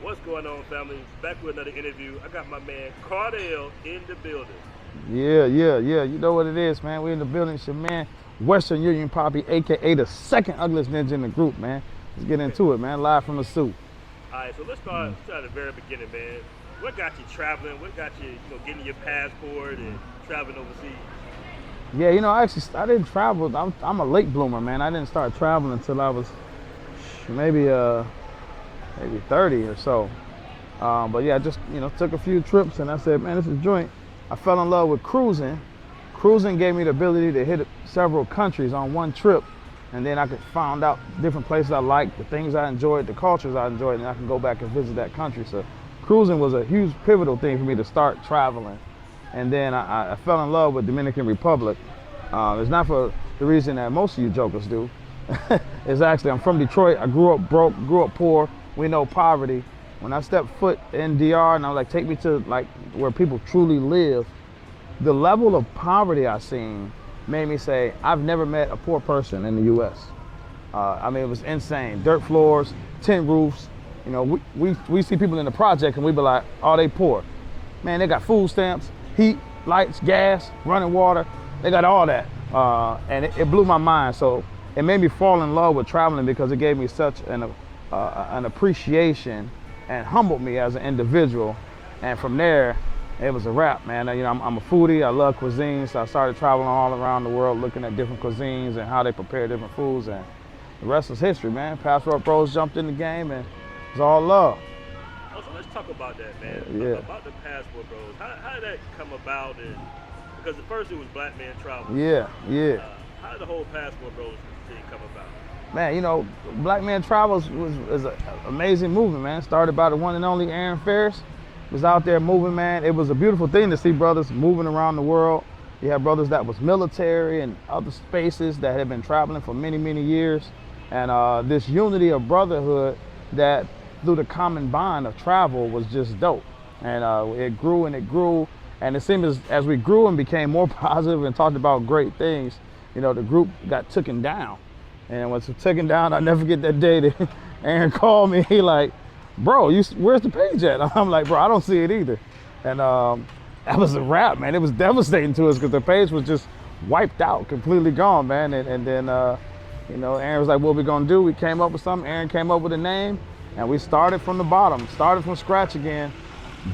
What's going on, family? Back with another interview. I got my man Cardell in the building. Yeah. You know what it is, man. We in the building. It's your man, Western Union Poppy, aka the second ugliest ninja in the group, man. Let's get into it, man. Live from the suit. All right, so let's start at the very beginning, man. What got you traveling? What got you, getting your passport and traveling overseas? Yeah, I didn't travel. I'm a late bloomer, man. I didn't start traveling until I was maybe 30 or so. But yeah, I just took a few trips and I said, man, this is a joint. I fell in love with cruising. Cruising gave me the ability to hit several countries on one trip, and then I could find out different places I liked, the things I enjoyed, the cultures I enjoyed, and I can go back and visit that country. So cruising was a huge pivotal thing for me to start traveling. And then I fell in love with Dominican Republic. It's not for the reason that most of you jokers do. It's actually, I'm from Detroit. I grew up broke, grew up poor. We know poverty. When I stepped foot in DR and I was like, take me to like where people truly live, the level of poverty I seen made me say, I've never met a poor person in the US. I mean, it was insane. Dirt floors, tin roofs. We see people in the project and we be like, oh, they poor. Man, they got food stamps, heat, lights, gas, running water. They got all that. And it blew my mind. So it made me fall in love with traveling because it gave me such an appreciation and humbled me as an individual. And from there, it was a wrap, man. I'm a foodie. I love cuisine. So I started traveling all around the world, looking at different cuisines and how they prepare different foods. And the rest is history, man. Passport Bros jumped in the game and it's all love. So let's talk about that, man. Yeah. About the Passport Bros. How did that come about? Because at first it was Black Man Travel. Yeah. How did the whole Passport Bros thing come about? Man, Black Man Travels was an amazing movement, man. Started by the one and only Aaron Ferris. Was out there moving, man. It was a beautiful thing to see brothers moving around the world. You have brothers that was military and other spaces that had been traveling for many, many years. And this unity of brotherhood that through the common bond of travel was just dope. And it grew and it grew. And it seemed as we grew and became more positive and talked about great things, the group got taken down. And once it taken down, I'll never forget that day that Aaron called me. He like, bro, where's the page at? I'm like, bro, I don't see it either. And that was a wrap, man. It was devastating to us because the page was just wiped out, completely gone, man. And then, Aaron was like, what we gonna do? We came up with something. Aaron came up with a name, and we started from the bottom, started from scratch again,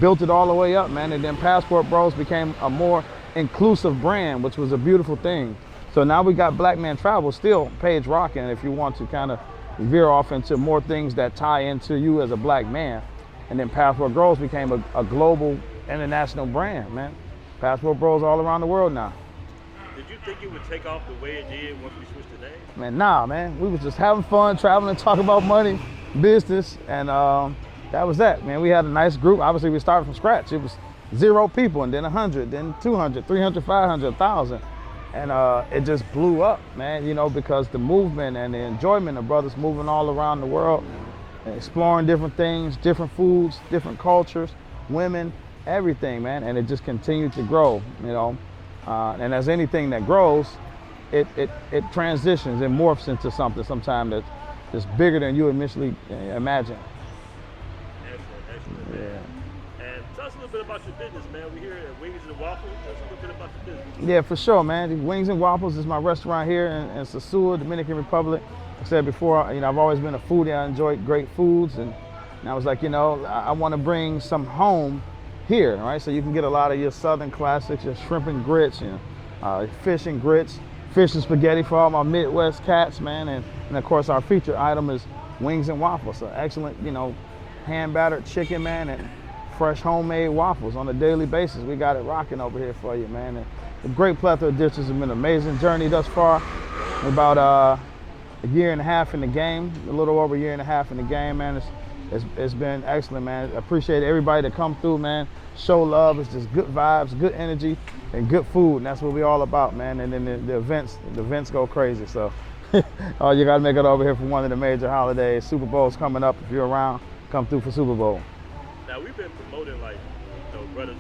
built it all the way up, man. And then Passport Bros became a more inclusive brand, which was a beautiful thing. So now we got Black Man Travel, still page rocking. If you want to kind of veer off into more things that tie into you as a black man. And then Passport Bros became a global, international brand, man. Passport Bros all around the world now. Did you think it would take off the way it did once we switched the name? Man, nah, man. We was just having fun, traveling, talking about money, business, and that was that, man. We had a nice group. Obviously, we started from scratch. It was 0 people, and then 100, then 200, 300, 500, 1,000. And it just blew up, man, because the movement and the enjoyment of brothers moving all around the world, exploring different things, different foods, different cultures, women, everything, man. And it just continued to grow, and as anything that grows, it transitions, it morphs into something sometimes that's bigger than you initially imagined. Excellent. Yeah. And tell us a little bit about your business, man. We're here at Wings and Waffles. Tell us a little bit about your business. Yeah, for sure, man. Wings and Waffles is my restaurant here in Sosua, Dominican Republic. I said before, I've always been a foodie. I enjoy great foods, and I was like, I want to bring some home here, right? So you can get a lot of your Southern classics, your shrimp and grits, fish and grits, fish and spaghetti for all my Midwest cats, man. And of course, our featured item is Wings and Waffles. So excellent, hand battered chicken, man, and fresh homemade waffles on a daily basis. We got it rocking over here for you, man. And a great plethora of dishes. It's been an amazing journey thus far. We're about a year and a half in the game, a little over a year and a half in the game, man. It's been excellent, man. I appreciate everybody that come through, man. Show love. It's just good vibes, good energy, and good food, and that's what we're all about, man. And then the events go crazy. So you gotta make it over here for one of the major holidays. Super Bowl's coming up. If you're around, come through for Super Bowl. Now we've been promoting brothers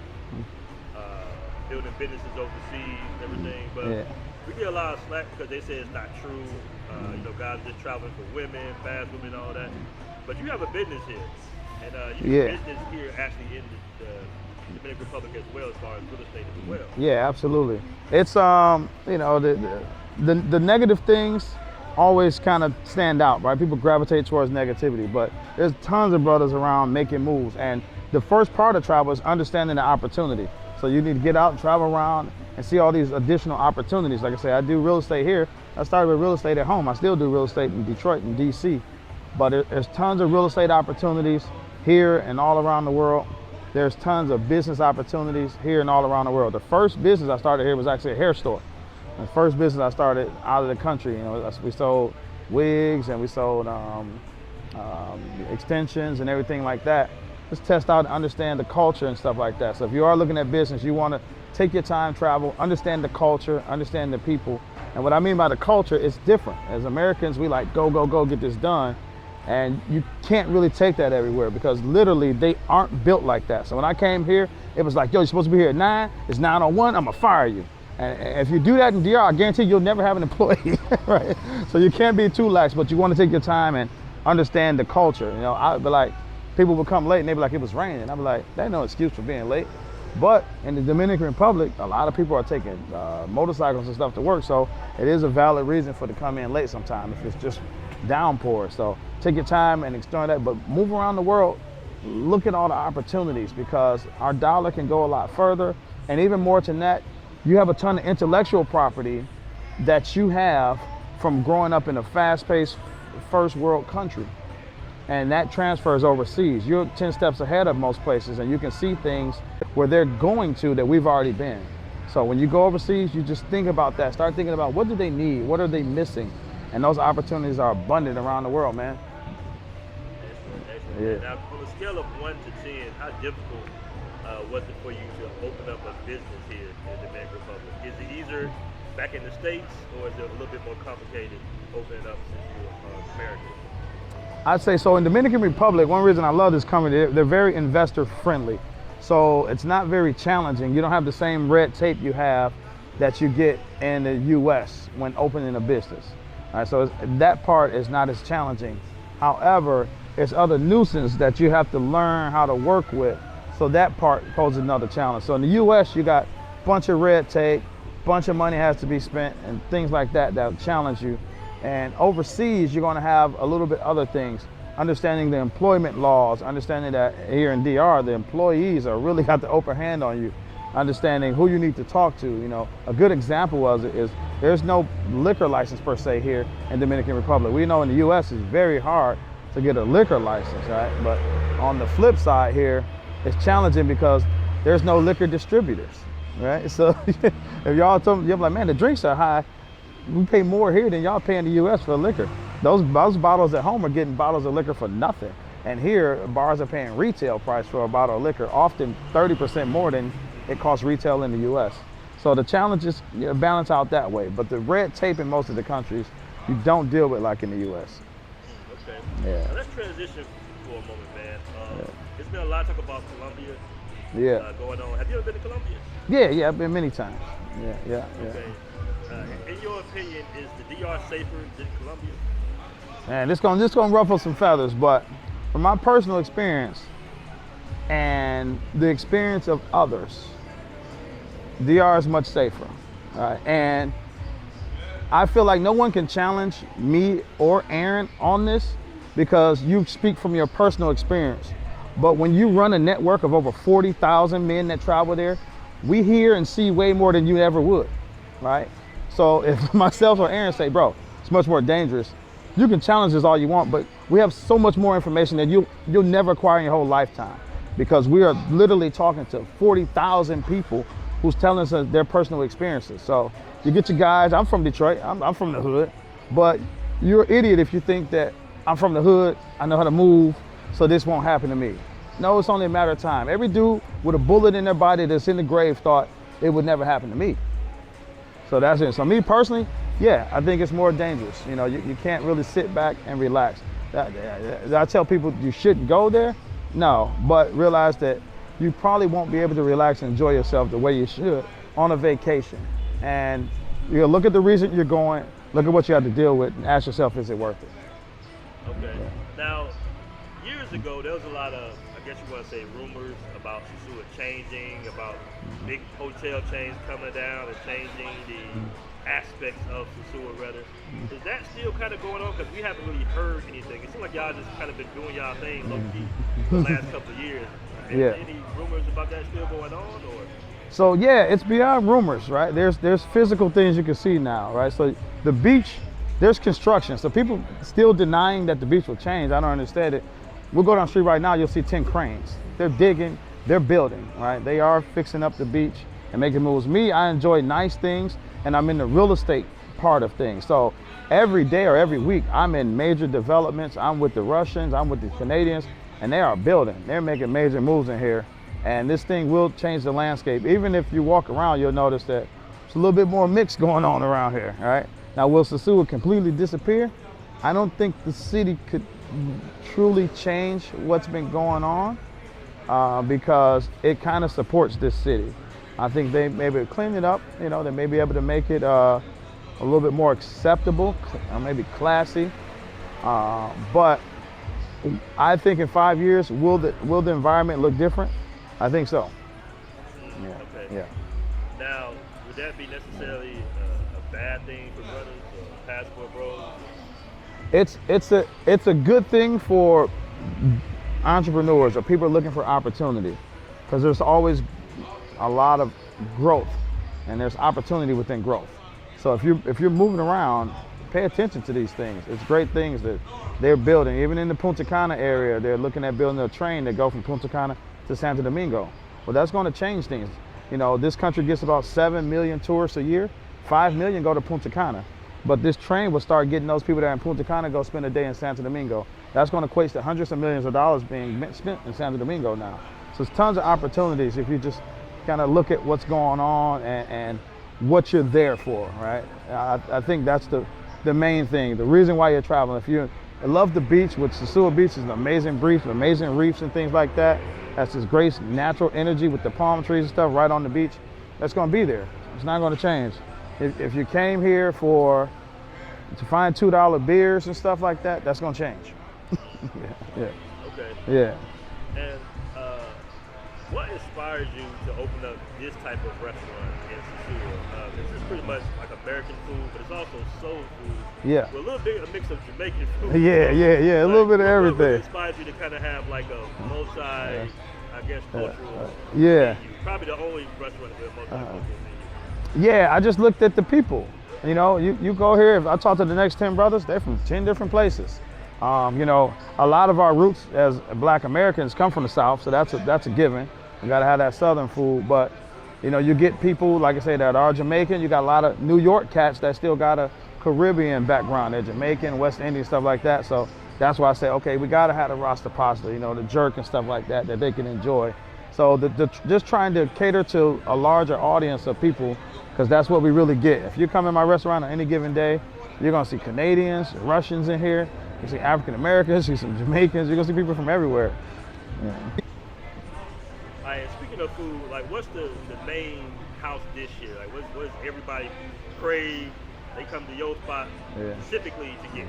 building businesses overseas and everything, but we get a lot of slack because they say it's not true. Guys just traveling for women, fast women, all that. But you have a business here, And you do business here actually in the Dominican Republic as well, as far as real estate as well. Yeah, absolutely. It's you know, the negative things always kind of stand out, right? People gravitate towards negativity, but there's tons of brothers around making moves. And the first part of travel is understanding the opportunity. So you need to get out and travel around and see all these additional opportunities. Like I say, I do real estate here. I started with real estate at home. I still do real estate in Detroit and DC, but there's tons of real estate opportunities here and all around the world. There's tons of business opportunities here and all around the world. The first business I started here was actually a hair store. The first business I started out of the country, you know, we sold wigs and we sold extensions and everything like that. Just test out and understand the culture and stuff like that. So if you are looking at business, you want to take your time, travel, understand the culture, understand the people. And what I mean by the culture, it's different. As Americans, we like go, go, go, get this done. And you can't really take that everywhere because literally they aren't built like that. So when I came here, it was like, yo, you're supposed to be here at 9, it's 9:01, I'm gonna fire you. And if you do that in DR, I guarantee you'll never have an employee, right? So you can't be too lax, but you want to take your time and understand the culture. You know, I'd be like, people would come late and they'd be like, it was raining. I'd be like, there's no excuse for being late. But in the Dominican Republic, a lot of people are taking motorcycles and stuff to work. So it is a valid reason for to come in late sometimes if it's just downpour. So take your time and extend that, but move around the world, look at all the opportunities because our dollar can go a lot further. And even more than that, you have a ton of intellectual property that you have from growing up in a fast-paced first world country. And that transfers overseas. You're 10 steps ahead of most places and you can see things where they're going to that we've already been. So when you go overseas, you just think about that. Start thinking about what do they need? What are they missing? And those opportunities are abundant around the world, man. Excellent. Yeah. Now, on a scale of 1 to 10, how difficult was it for you to open up a business here in the Dominican Republic? Is it easier back in the States, or is it a little bit more complicated opening up since you're American? I'd say so. In Dominican Republic, one reason I love this company, they're very investor friendly. So it's not very challenging. You don't have the same red tape you have that you get in the US when opening a business. All right, so that part is not as challenging. However, it's other nuisance that you have to learn how to work with. So that part poses another challenge. So in the US, you got a bunch of red tape, bunch of money has to be spent and things like that that challenge you. And overseas, you're gonna have a little bit other things. Understanding the employment laws, understanding that here in DR, the employees are really got the upper hand on you. Understanding who you need to talk to. You know, a good example is there's no liquor license per se here in Dominican Republic. We know in the US it's very hard to get a liquor license, right? But on the flip side here, it's challenging because there's no liquor distributors, right? So if y'all told me, you're like, man, the drinks are high. We pay more here than y'all pay in the US for liquor. Those bottles at home are getting bottles of liquor for nothing. And here, bars are paying retail price for a bottle of liquor, often 30% more than it costs retail in the US. So the challenge is balance out that way. But the red tape in most of the countries, you don't deal with like in the US. Okay. Yeah. Now let's transition for a moment, man. There's been a lot of talk about Colombia going on. Have you ever been to Colombia? Yeah, I've been many times. Yeah. Okay. In your opinion, is the DR safer than Colombia? Man, this gonna ruffle some feathers, but from my personal experience and the experience of others, DR is much safer. Right? And I feel like no one can challenge me or Aaron on this because you speak from your personal experience. But when you run a network of over 40,000 men that travel there, we hear and see way more than you ever would, right? So if myself or Aaron say, bro, it's much more dangerous, you can challenge us all you want, but we have so much more information that you'll never acquire in your whole lifetime because we are literally talking to 40,000 people who's telling us their personal experiences. So you get your guys, I'm from Detroit, I'm from the hood, but you're an idiot if you think that I'm from the hood, I know how to move, so this won't happen to me. No, it's only a matter of time. Every dude with a bullet in their body that's in the grave thought it would never happen to me. So that's it. So me personally, yeah, I think it's more dangerous. You know, you can't really sit back and relax. I tell people you shouldn't go there, no, but realize that you probably won't be able to relax and enjoy yourself the way you should on a vacation. And you look at the reason you're going, look at what you have to deal with, and ask yourself, is it worth it? Okay. Now, years ago, there was a lot of, I guess you want to say, rumors about Sosua changing, about big hotel chains coming down and changing the aspects of Sosua, rather. Is that still kind of going on? Because we haven't really heard anything. It seems like y'all just kind of been doing y'all thing low-key for the last couple of years. Any rumors about that still going on, or? So yeah, it's beyond rumors, right? There's physical things you can see now, right? So the beach, there's construction. So people still denying that the beach will change. I don't understand it. We'll go down the street right now, you'll see 10 cranes. They're digging, they're building, right? They are fixing up the beach and making moves. Me, I enjoy nice things, and I'm in the real estate part of things. So every day or every week, I'm in major developments. I'm with the Russians, I'm with the Canadians, and they are building. They're making major moves in here. And this thing will change the landscape. Even if you walk around, you'll notice that there's a little bit more mix going on around here, all right? Now, will Sosua completely disappear? I don't think the city could truly change what's been going on because it kind of supports this city. I think they maybe clean it up, you know, they may be able to make it a little bit more acceptable, or maybe classy. But I think in 5 years, will the environment look different? I think so. Yeah. Okay. Yeah. Now, would that be necessarily a bad thing for brothers or passport bros? It's a good thing for entrepreneurs or people looking for opportunity, because there's always a lot of growth, and there's opportunity within growth. So if you're moving around, pay attention to these things. It's great things that they're building. Even in the Punta Cana area, they're looking at building a train that go from Punta Cana to Santo Domingo. Well, that's going to change things. You know, this country gets about 7 million tourists a year. 5 million go to Punta Cana. But this train will start getting those people that are in Punta Cana go spend a day in Santo Domingo. That's going to equate to hundreds of millions of dollars being spent in Santo Domingo now. So there's tons of opportunities if you just kind of look at what's going on and what you're there for, right? I think that's the main thing, the reason why you're traveling. If you love the beach, which Sosua Beach is an amazing beach, amazing reefs and things like that. That's this great natural energy with the palm trees and stuff right on the beach. That's going to be there. It's not going to change. If you came here to find $2 beers and stuff like that, that's going to change. Yeah. Okay. Yeah. And what inspires you to open up this type of restaurant in Sosua? This is pretty much like American food, but it's also soul food. Yeah. With a little bit of a mix of Jamaican food. Yeah. A little bit of everything. What inspires you to kind of have like a multi, I guess, cultural yeah. menu? Probably the only restaurant with a multicultural menu. Yeah, I just looked at the people. You know, you go here, if I talk to the next 10 brothers, they're from 10 different places. You know, a lot of our roots as Black Americans come from the South, so that's a given. You gotta have that Southern food, but you know, you get people, like I say, that are Jamaican. You got a lot of New York cats that still got a Caribbean background. They're Jamaican, West Indian, stuff like that. So that's why I say, okay, we gotta have the Rasta pasta, you know, the jerk and stuff like that they can enjoy. So just trying to cater to a larger audience of people, because that's what we really get. If you come in my restaurant on any given day, you're gonna see Canadians, Russians in here, you see African Americans, you see some Jamaicans, you're gonna see people from everywhere. Yeah. All right, speaking of food, like what's the main house dish here? Like what's everybody crave? They come to your spot specifically to get?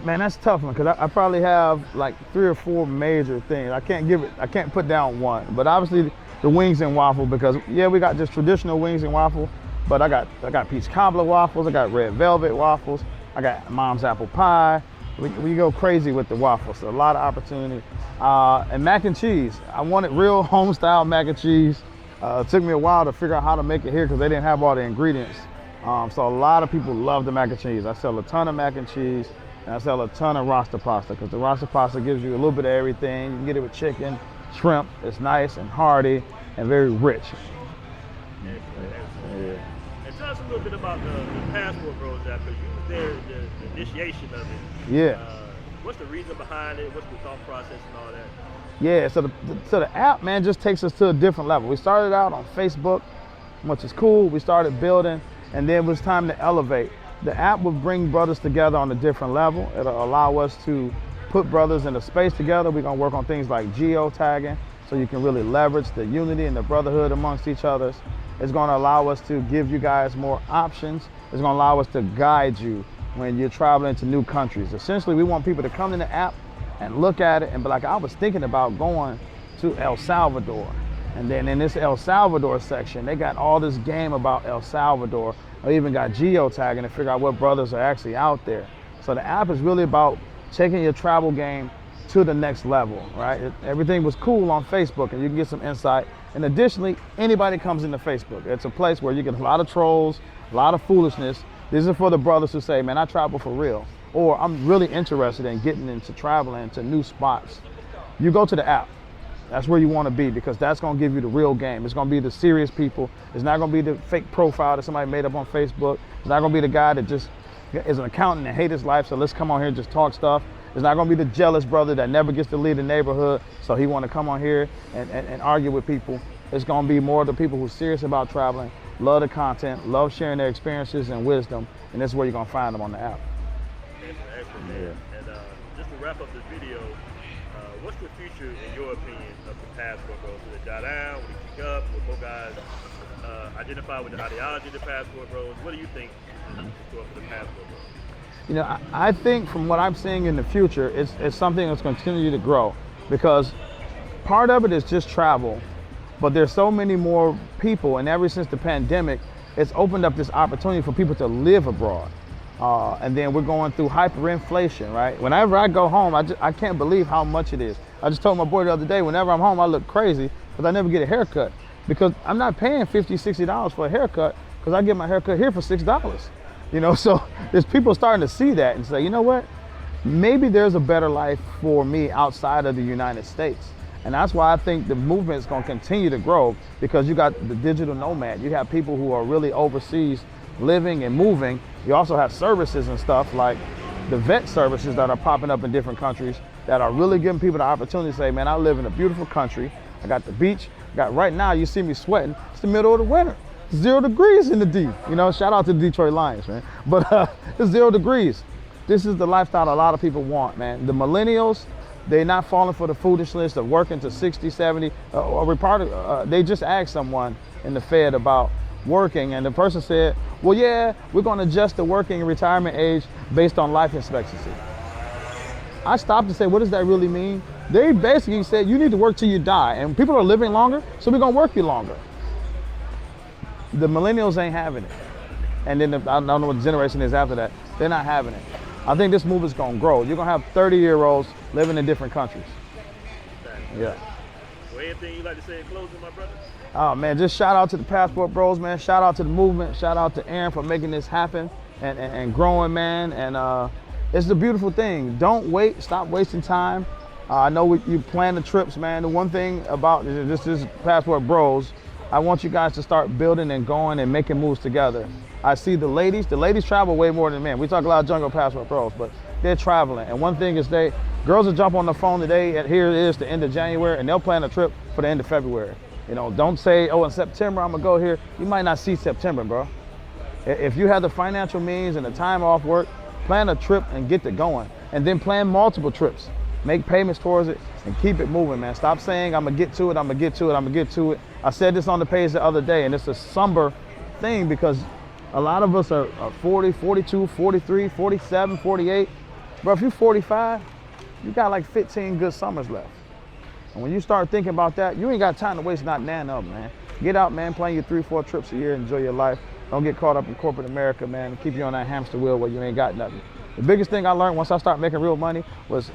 Man, that's a tough one, because I probably have like 3 or 4 major things. I can't put down one, but obviously the wings and waffle, because yeah, we got just traditional wings and waffle, but I got peach cobbler waffles, I got red velvet waffles, I got mom's apple pie. We go crazy with the waffles, so a lot of opportunity. And mac and cheese. I wanted real home style mac and cheese. It took me a while to figure out how to make it here because they didn't have all the ingredients. So a lot of people love the mac and cheese. I sell a ton of mac and cheese, and I sell a ton of Rasta pasta, because the Rasta pasta gives you a little bit of everything. You can get it with chicken, shrimp. It's nice and hearty and very rich. Yeah. And tell us a little bit about the passport bros app, because you was there the initiation of it. Yeah. What's the reason behind it? What's the thought process and all that? Yeah, so the app, man, just takes us to a different level. We started out on Facebook, which is cool. We started building, and then it was time to elevate. The app will bring brothers together on a different level. It'll allow us to put brothers in a space together. We're gonna work on things like geo-tagging, so you can really leverage the unity and the brotherhood amongst each other. It's gonna allow us to give you guys more options. It's gonna allow us to guide you when you're traveling to new countries. Essentially, we want people to come in the app and look at it and be like, I was thinking about going to El Salvador. And then in this El Salvador section, they got all this game about El Salvador. I even got geotagging to figure out what brothers are actually out there. So the app is really about taking your travel game to the next level, right? Everything was cool on Facebook and you can get some insight. And additionally, anybody comes into Facebook. It's a place where you get a lot of trolls, a lot of foolishness. This is for the brothers who say, man, I travel for real. Or I'm really interested in getting into traveling to new spots. You go to the app. That's where you want to be, because that's going to give you the real game. It's going to be the serious people. It's not going to be the fake profile that somebody made up on Facebook. It's not going to be the guy that just is an accountant and hates his life, so let's come on here and just talk stuff. It's not going to be the jealous brother that never gets to leave the neighborhood, so he want to come on here and argue with people. It's going to be more the people who are serious about traveling, love the content, love sharing their experiences and wisdom, and this is where you're going to find them on the app. Excellent, man. And just to wrap up this video, what's the future, in your opinion, of the passport bros? Will it die down? Will it pick up? Will more guys identify with the ideology of the passport bros? What do you think is in store for the passport bros? You know, I think from what I'm seeing in the future, it's something that's going to continue to grow, because part of it is just travel, but there's so many more people, and ever since the pandemic, it's opened up this opportunity for people to live abroad. And then we're going through hyperinflation, right? Whenever I go home, I can't believe how much it is. I just told my boy the other day, whenever I'm home, I look crazy because I never get a haircut, because I'm not paying $50, $60 for a haircut, because I get my haircut here for $6. You know, so there's people starting to see that and say, you know what? Maybe there's a better life for me outside of the United States. And that's why I think the movement is going to continue to grow, because you got the digital nomad. You have people who are really overseas living and moving. You also have services and stuff like the vet services that are popping up in different countries that are really giving people the opportunity to say, man, I live in a beautiful country. I got the beach. Right now, you see me sweating. It's the middle of the winter. 0 degrees in the D. You know, shout out to the Detroit Lions, man. But it's 0 degrees. This is the lifestyle a lot of people want, man. The millennials, they're not falling for the foolishness of working to 60, 70. They just asked someone in the Fed about working, and the person said, well, yeah, we're going to adjust the working and retirement age based on life expectancy. I stopped and said, what does that really mean? They basically said, you need to work till you die, and people are living longer, so we're going to work you longer. The millennials ain't having it. And then I don't know what generation is after that. They're not having it. I think this movement's going to grow. You're going to have 30-year-olds living in different countries. Yeah. Well, anything you like to say in closing, my brother? Oh, man, just shout out to the Passport Bros, man. Shout out to the movement. Shout out to Aaron for making this happen and growing, man. And it's a beautiful thing. Don't wait. Stop wasting time. I know you plan the trips, man. The one thing about this is Passport Bros, I want you guys to start building and going and making moves together. I see the ladies travel way more than men. We talk a lot of Jungle Passport Pros, but they're traveling. And one thing is girls will jump on the phone today, and here it is the end of January, and they'll plan a trip for the end of February. You know, don't say, oh, in September I'm gonna go here. You might not see September, bro. If you have the financial means and the time off work, plan a trip and get it going. And then plan multiple trips. Make payments towards it and keep it moving, man. Stop saying, I'm gonna get to it, I'm gonna get to it, I'm gonna get to it. I said this on the page the other day, and it's a somber thing because a lot of us are 40, 42, 43, 47, 48. Bro, if you're 45, you got like 15 good summers left. And when you start thinking about that, you ain't got time to waste not none of them, man. Get out, man, plan your 3-4 trips a year, enjoy your life. Don't get caught up in corporate America, man, and keep you on that hamster wheel where you ain't got nothing. The biggest thing I learned once I started making real money was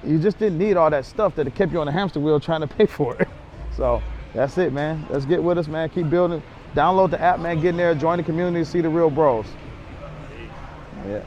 you just didn't need all that stuff that kept you on the hamster wheel trying to pay for it. So that's it, man. Let's get with us, man. Keep building. Download the app, man. Get in there, join the community, see the real bros. Yeah.